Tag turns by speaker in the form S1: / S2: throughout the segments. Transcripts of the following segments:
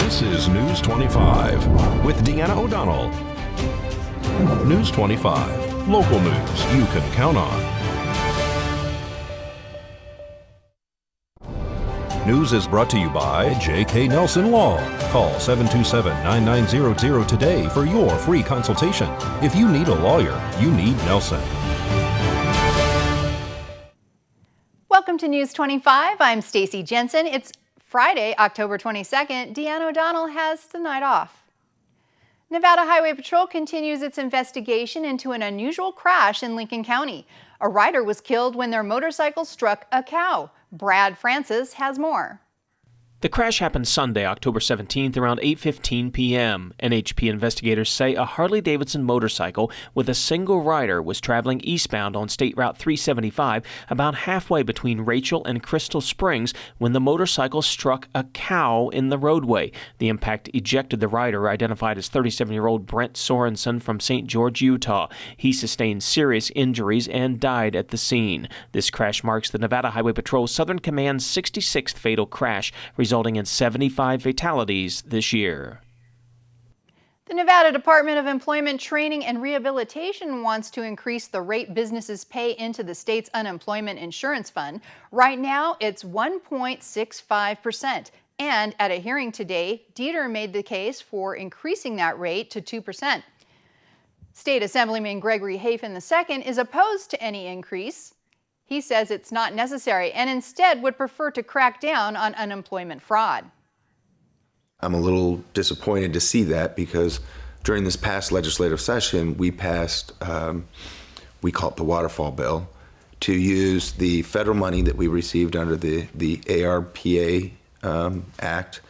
S1: This is News 25 with Deanna O'Donnell. News 25, local news you can count on. News is brought to you by J.K. Nelson Law. Call 727-9900 today for your free consultation. If you need a lawyer, you need Nelson.
S2: Welcome to News 25. I'm Stacy Jensen. It's Friday, October 22nd. Deanna O'Donnell has the night off. Nevada Highway Patrol continues its investigation into an unusual crash in Lincoln County. A rider was killed when their motorcycle struck a cow. Brad Francis has more.
S3: The crash happened Sunday, October 17th, around 8:15 p.m. NHP investigators say a Harley-Davidson motorcycle with a single rider was traveling eastbound on State Route 375 about halfway between Rachel and Crystal Springs when the motorcycle struck a cow in the roadway. The impact ejected the rider, identified as 37-year-old Brent Sorensen from St. George, Utah. He sustained serious injuries and died at the scene. This crash marks the Nevada Highway Patrol Southern Command's 66th fatal crash, resulting in 75 fatalities this year.
S2: The Nevada Department of Employment, Training, and Rehabilitation wants to increase the rate businesses pay into the state's unemployment insurance fund. Right now, it's 1.65%. And at a hearing today, Dieter made the case for increasing that rate to 2%. State Assemblyman Gregory Hafen II is opposed to any increase. He says it's not necessary and instead would prefer to crack down on unemployment fraud.
S4: I'm a little disappointed to see that because during this past legislative session, we passed, we call it the waterfall bill, to use the federal money that we received under the ARPA Act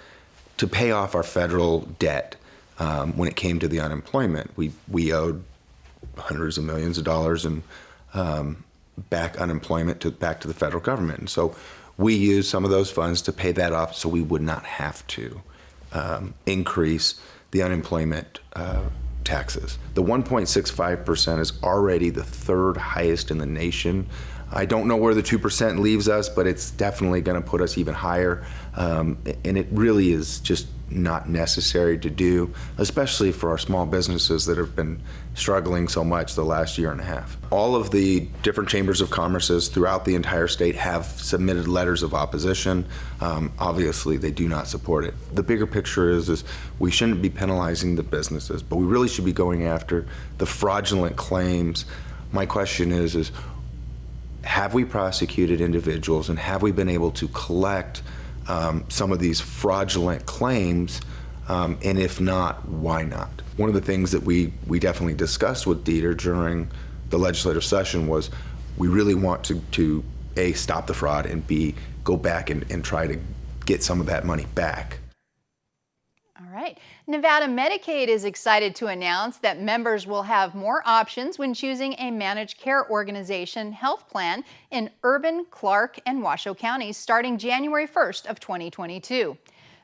S4: to pay off our federal debt when it came to the unemployment. We owed hundreds of millions of dollars in back unemployment back to the federal government. And so we used some of those funds to pay that off so we would not have to increase the unemployment taxes. The 1.65% is already the third highest in the nation. I don't know where the 2% leaves us, but it's definitely going to put us even higher. And it really is just not necessary to do, especially for our small businesses that have been struggling so much the last year and a half. All of the different chambers of commerces throughout the entire state have submitted letters of opposition. Obviously, they do not support it. The bigger picture is we shouldn't be penalizing the businesses, but we really should be going after the fraudulent claims. My question is have we prosecuted individuals and have we been able to collect some of these fraudulent claims, and if not, why not? One of the things that we definitely discussed with Dieter during the legislative session was we really want to A, stop the fraud, and B, go back and try to get some of that money back.
S2: All right. Nevada Medicaid is excited to announce that members will have more options when choosing a managed care organization health plan in Urban, Clark, and Washoe counties starting January 1st of 2022.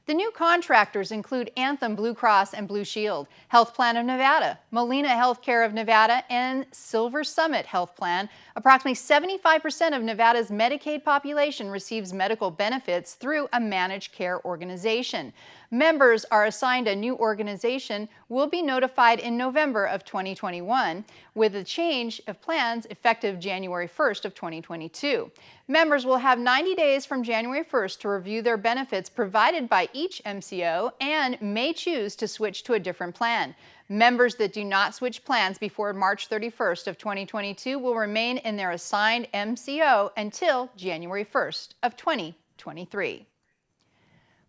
S2: The new contractors include Anthem Blue Cross and Blue Shield, Health Plan of Nevada, Molina Healthcare of Nevada, and Silver Summit Health Plan. Approximately 75% of Nevada's Medicaid population receives medical benefits through a managed care organization. Members are assigned a new organization, will be notified in November of 2021, with a change of plans effective January 1st of 2022. Members will have 90 days from January 1st to review their benefits provided by each MCO and may choose to switch to a different plan. Members that do not switch plans before March 31st of 2022 will remain in their assigned MCO until January 1st of 2023.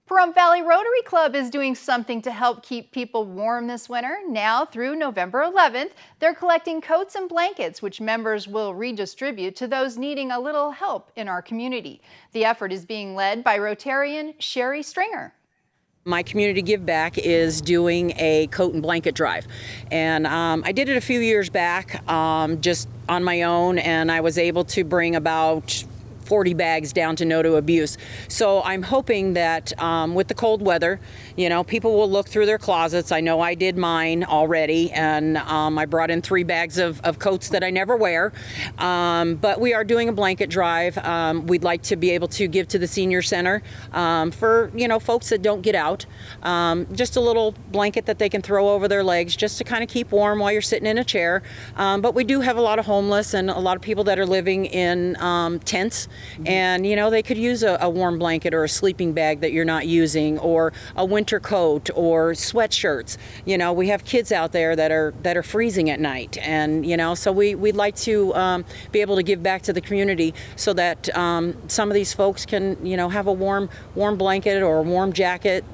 S2: Pahrump Valley Rotary Club is doing something to help keep people warm this winter. Now through November 11th, they're collecting coats and blankets, which members will redistribute to those needing a little help in our community. The effort is being led by Rotarian Sherry Stringer.
S5: My community give back is doing a coat and blanket drive, and I did it a few years back just on my own, and I was able to bring about 40 bags down to no to abuse. So I'm hoping that with the cold weather, people will look through their closets. I know I did mine already, and I brought in 3 bags of coats that I never wear. But we are doing a blanket drive. We'd like to be able to give to the senior center for, folks that don't get out. Just a little blanket that they can throw over their legs just to kind of keep warm while you're sitting in a chair. But we do have a lot of homeless and a lot of people that are living in tents. And, they could use a warm blanket or a sleeping bag that you're not using, or a winter coat or sweatshirts. We have kids out there that are freezing at night. And, so we'd like to be able to give back to the community so that some of these folks can, have a warm blanket or a warm jacket,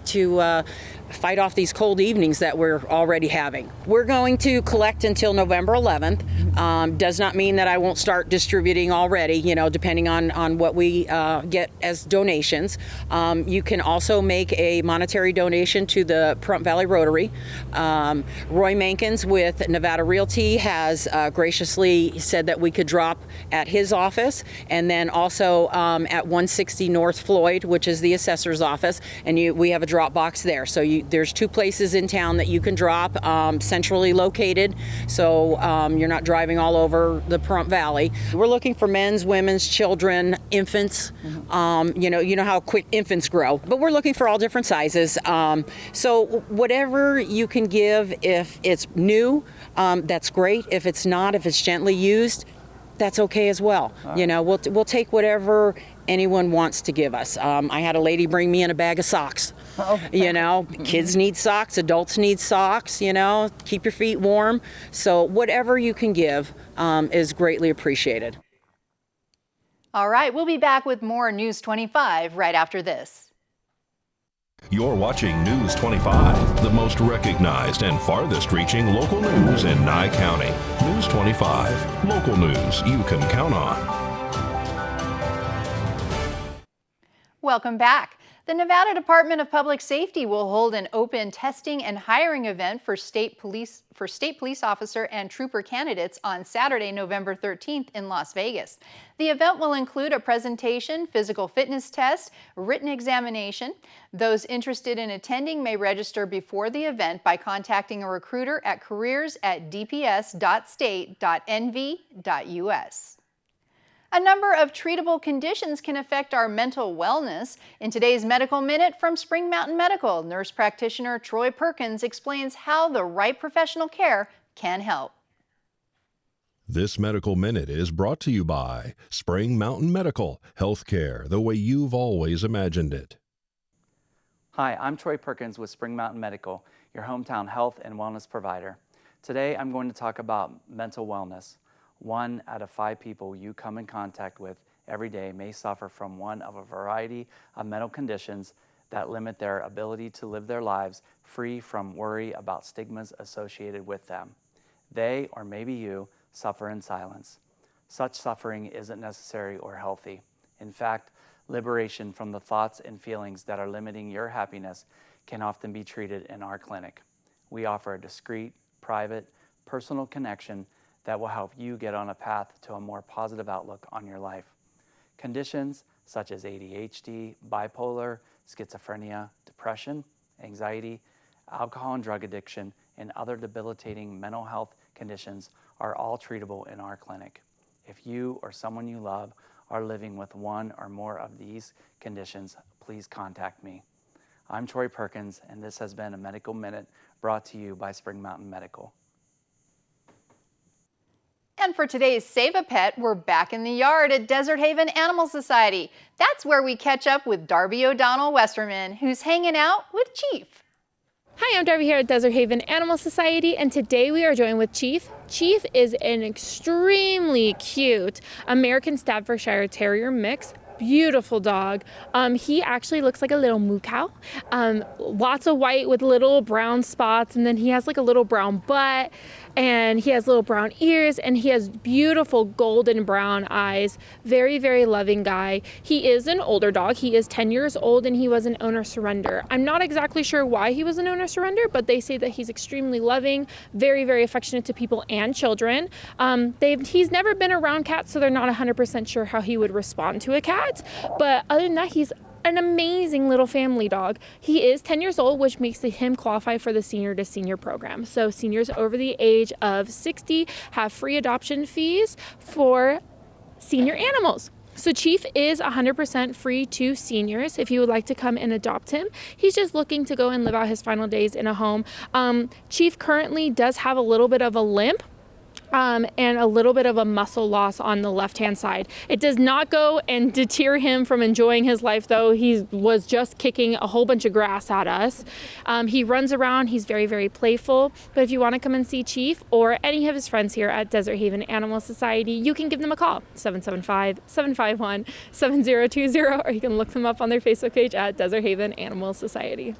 S5: to fight off these cold evenings that we're already having. We're going to collect until November 11th. Does not mean that I won't start distributing already, depending on what we get as donations. You can also make a monetary donation to the Pahrump Valley Rotary. Roy Mankins with Nevada Realty has graciously said that we could drop at his office, and then also at 160 North Floyd, which is the assessor's office, and we have a drop box there. So there's 2 places in town that you can drop, centrally located, so you're not driving all over the Pahrump Valley. We're looking for men's, women's, children, infants. You know how quick infants grow, but we're looking for all different sizes. So whatever you can give, if it's new, that's great. If it's not, if it's gently used, that's okay as well. We'll take whatever anyone wants to give us. I had a lady bring me in a bag of socks. Kids need socks, adults need socks, keep your feet warm. So whatever you can give is greatly appreciated.
S2: All right, we'll be back with more News 25 right after this.
S1: You're watching News 25, the most recognized and farthest reaching local news in Nye County. News 25, local news you can count on.
S2: Welcome back. The Nevada Department of Public Safety will hold an open testing and hiring event for state police officer and trooper candidates on Saturday, November 13th in Las Vegas. The event will include a presentation, physical fitness test, written examination. Those interested in attending may register before the event by contacting a recruiter at careers@dps.state.nv.us. A number of treatable conditions can affect our mental wellness. In today's Medical Minute from Spring Mountain Medical, nurse practitioner Troy Perkins explains how the right professional care can help.
S1: This Medical Minute is brought to you by Spring Mountain Medical, healthcare the way you've always imagined it.
S6: Hi, I'm Troy Perkins with Spring Mountain Medical, your hometown health and wellness provider. Today I'm going to talk about mental wellness. 1 out of 5 people you come in contact with every day may suffer from one of a variety of mental conditions that limit their ability to live their lives free from worry about stigmas associated with them. They, or maybe you, suffer in silence. Such suffering isn't necessary or healthy. In fact, liberation from the thoughts and feelings that are limiting your happiness can often be treated in our clinic. We offer a discreet, private, personal connection that will help you get on a path to a more positive outlook on your life. Conditions such as ADHD, bipolar, schizophrenia, depression, anxiety, alcohol and drug addiction, and other debilitating mental health conditions are all treatable in our clinic. If you or someone you love are living with one or more of these conditions, please contact me. I'm Troy Perkins, and this has been a Medical Minute brought to you by Spring Mountain Medical.
S2: And for today's Save a Pet, we're back in the yard at Desert Haven Animal Society. That's where we catch up with Darby O'Donnell Westerman, who's hanging out with Chief.
S7: Hi, I'm Darby here at Desert Haven Animal Society, and today we are joined with Chief. Chief is an extremely cute American Staffordshire Terrier mix, beautiful dog. He actually looks like a little moo cow. Lots of white with little brown spots, and then he has like a little brown butt, and he has little brown ears, and he has beautiful golden brown eyes. Very, very loving guy. He is an older dog. He is 10 years old, and he was an owner surrender. I'm not exactly sure why he was an owner surrender, but they say that he's extremely loving, very, very affectionate to people and children. He's never been around cats, so they're not 100% sure how he would respond to a cat. But other than that, he's an amazing little family dog. He is 10 years old, which makes him qualify for the senior to senior program. So seniors over the age of 60 have free adoption fees for senior animals. So Chief is 100% free to seniors if you would like to come and adopt him. He's just looking to go and live out his final days in a home. Chief currently does have a little bit of a limp. And a little bit of a muscle loss on the left-hand side. It does not go and deter him from enjoying his life, though. He was just kicking a whole bunch of grass at us. He runs around. He's very, very playful. But if you want to come and see Chief or any of his friends here at Desert Haven Animal Society, you can give them a call, 775-751-7020, or you can look them up on their Facebook page at Desert Haven Animal Society.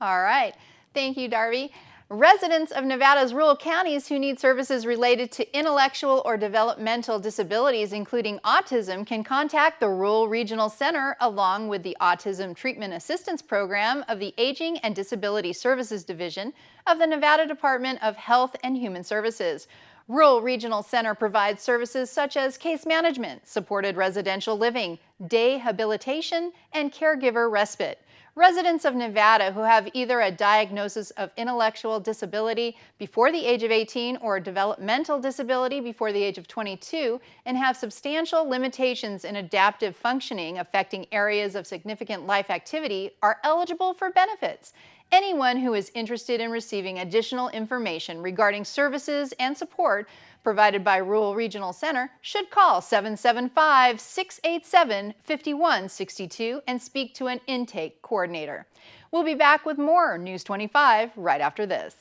S2: All right. Thank you, Darby. Residents of Nevada's rural counties who need services related to intellectual or developmental disabilities, including autism, can contact the Rural Regional Center along with the Autism Treatment Assistance Program of the Aging and Disability Services Division of the Nevada Department of Health and Human Services. Rural Regional Center provides services such as case management, supported residential living, day habilitation, and caregiver respite. Residents of Nevada who have either a diagnosis of intellectual disability before the age of 18 or developmental disability before the age of 22 and have substantial limitations in adaptive functioning affecting areas of significant life activity are eligible for benefits. Anyone who is interested in receiving additional information regarding services and support provided by Rural Regional Center should call 775-687-5162 and speak to an intake coordinator. We'll be back with more News 25 right after this.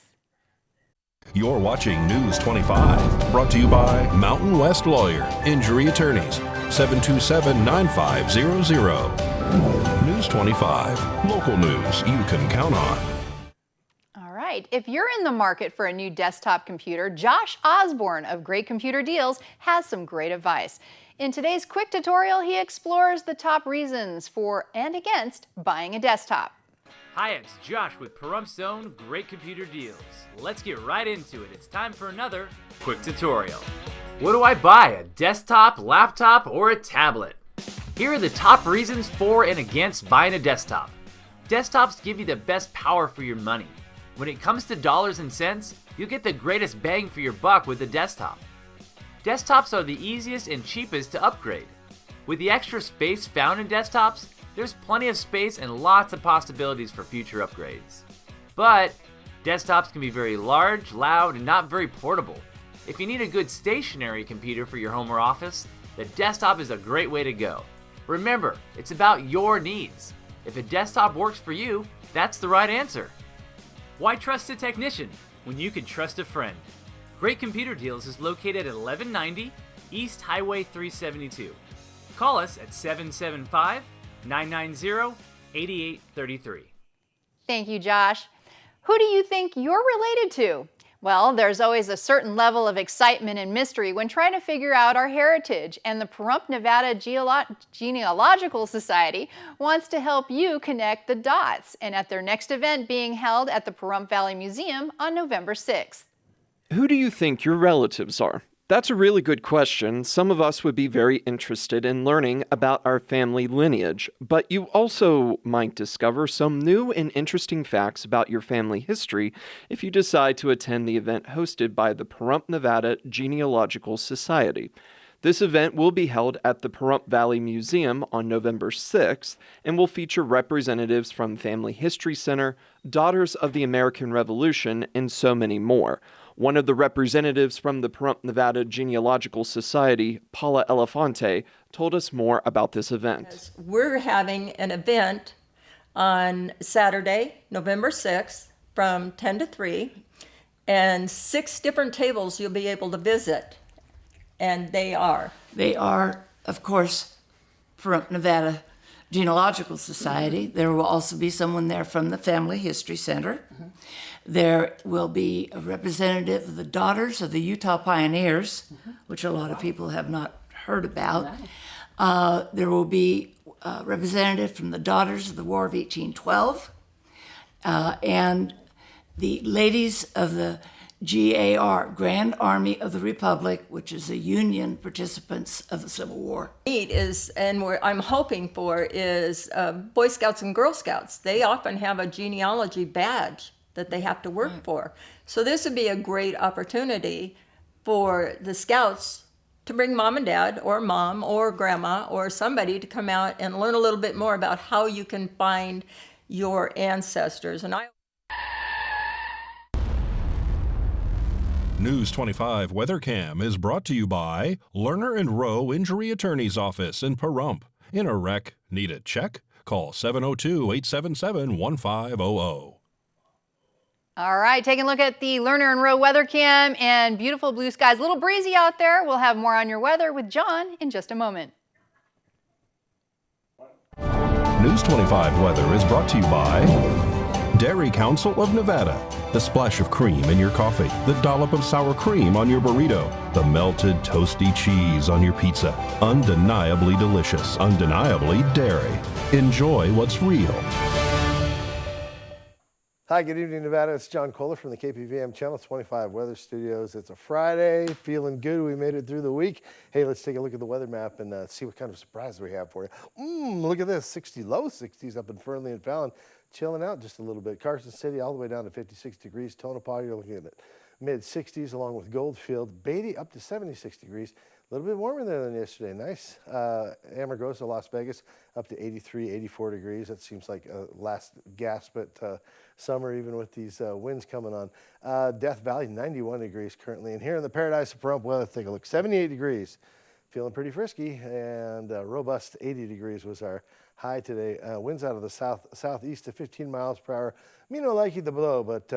S1: You're watching News 25, brought to you by Mountain West Lawyer, Injury Attorneys, 727-9500. News 25, local news you can count on.
S2: If you're in the market for a new desktop computer, Josh Osborne of Great Computer Deals has some great advice. In today's quick tutorial, he explores the top reasons for and against buying a desktop.
S8: Hi, it's Josh with Pahrumph's own Great Computer Deals. Let's get right into it. It's time for another quick tutorial. What do I buy? A desktop, laptop, or a tablet? Here are the top reasons for and against buying a desktop. Desktops give you the best power for your money. When it comes to dollars and cents, you'll get the greatest bang for your buck with a desktop. Desktops are the easiest and cheapest to upgrade. With the extra space found in desktops, there's plenty of space and lots of possibilities for future upgrades. But desktops can be very large, loud, and not very portable. If you need a good stationary computer for your home or office, the desktop is a great way to go. Remember, it's about your needs. If a desktop works for you, that's the right answer. Why trust a technician when you can trust a friend? Great Computer Deals is located at 1190 East Highway 372. Call us at 775-990-8833.
S2: Thank you, Josh. Who do you think you're related to? Well, there's always a certain level of excitement and mystery when trying to figure out our heritage, and the Pahrump Nevada Genealogical Society wants to help you connect the dots, and at their next event being held at the Pahrump Valley Museum on November 6th.
S9: Who do you think your relatives are? That's a really good question. Some of us would be very interested in learning about our family lineage, but you also might discover some new and interesting facts about your family history if you decide to attend the event hosted by the Pahrump Nevada Genealogical Society. This event will be held at the Pahrump Valley Museum on November 6th and will feature representatives from Family History Center, Daughters of the American Revolution, and so many more. One of the representatives from the Pahrump Nevada Genealogical Society, Paula Elefante, told us more about this event.
S10: We're having an event on Saturday, November 6th, from 10 to 3, and 6 different tables you'll be able to visit. And they are
S11: of course, Pahrump, Nevada Genealogical Society. There will also be someone there from the Family History Center. There will be a representative of the Daughters of the Utah Pioneers, which a lot of people have not heard about. There will be a representative from the Daughters of the War of 1812, and the Ladies of the GAR, Grand Army of the Republic, which is the Union participants of the Civil War.
S10: I'm hoping for is Boy Scouts and Girl Scouts. They often have a genealogy badge that they have to work for. So this would be a great opportunity for the Scouts to bring mom and dad or mom or grandma or somebody to come out and learn a little bit more about how you can find your ancestors.
S1: News 25 Weather Cam is brought to you by Lerner and Rowe Injury Attorney's Office in Pahrump. In a wreck, need a check? Call 702-877-1500.
S2: All right, taking a look at the Lerner and Rowe weather cam and beautiful blue skies. A little breezy out there. We'll have more on your weather with John in just a moment.
S1: News 25 weather is brought to you by Dairy Council of Nevada. The splash of cream in your coffee, the dollop of sour cream on your burrito, the melted toasty cheese on your pizza. Undeniably delicious, undeniably dairy. Enjoy what's real.
S12: Hi, good evening, Nevada. It's John Kohler from the KPVM Channel 25 Weather Studios. It's a Friday, feeling good. We made it through the week. Hey, let's take a look at the weather map and see what kind of surprise we have for you. Look at this, 60 low 60s up in Fernley and Fallon. Chilling out just a little bit. Carson City all the way down to 56 degrees. Tonopah, you're looking at mid-60s along with Goldfield. Beatty up to 76 degrees. A little bit warmer there than yesterday. Nice. Amargosa, Las Vegas up to 83, 84 degrees. That seems like a last gasp at summer, even with these winds coming on. Death Valley, 91 degrees currently. And here in the Paradise of Pahrump weather, take a look. 78 degrees. Feeling pretty frisky, and robust 80 degrees was our high today. Winds out of the southeast to 15 miles per hour. Me no likey the blow, but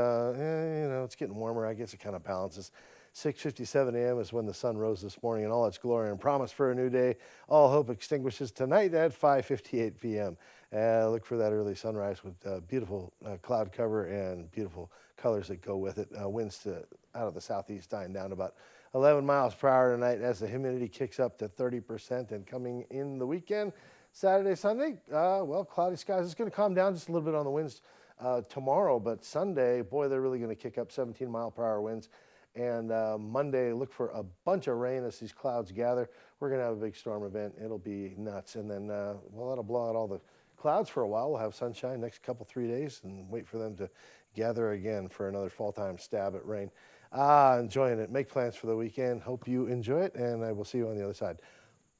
S12: it's getting warmer. I guess it kind of balances. 6:57 a.m. is when the sun rose this morning in all its glory and promise for a new day. All hope extinguishes tonight at 5:58 p.m. Look for that early sunrise with beautiful cloud cover and beautiful colors that go with it. Winds out of the southeast dying down about 11 miles per hour tonight as the humidity kicks up to 30%. And coming in the weekend, Saturday, Sunday, cloudy skies. It's going to calm down just a little bit on the winds tomorrow, but Sunday, boy, they're really going to kick up 17 mile per hour winds. And Monday, look for a bunch of rain as these clouds gather. We're going to have a big storm event. It'll be nuts. And then, that'll blow out all the clouds for a while. We'll have sunshine next 3 days and wait for them to gather again for another fall-time stab at rain. Enjoying it. Make plans for the weekend. Hope you enjoy it, and I will see you on the other side.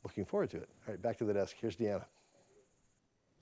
S12: Looking forward to it. All right, back to the desk. Here's Deanna.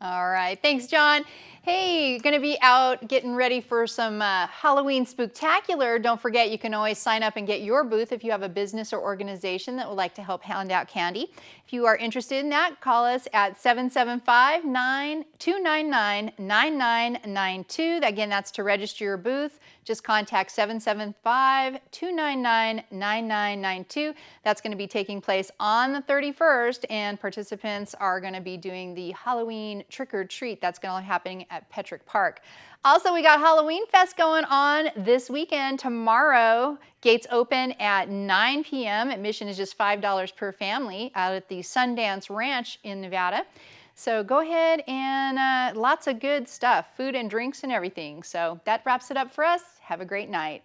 S2: All right, thanks, John. Hey, going to be out getting ready for some Halloween spooktacular. Don't forget, you can always sign up and get your booth if you have a business or organization that would like to help hand out candy. If you are interested in that, call us at 775-299-9992. Again, that's to register your booth. Just contact 775-299-9992. That's going to be taking place on the 31st, and participants are going to be doing the Halloween trick or treat. That's going to be happening at Petrick Park. Also, we got Halloween Fest going on this weekend. Tomorrow, gates open at 9 p.m. Admission is just $5 per family out at the Sundance Ranch in Nevada. So go ahead and lots of good stuff, food and drinks and everything. So that wraps it up for us. Have a great night.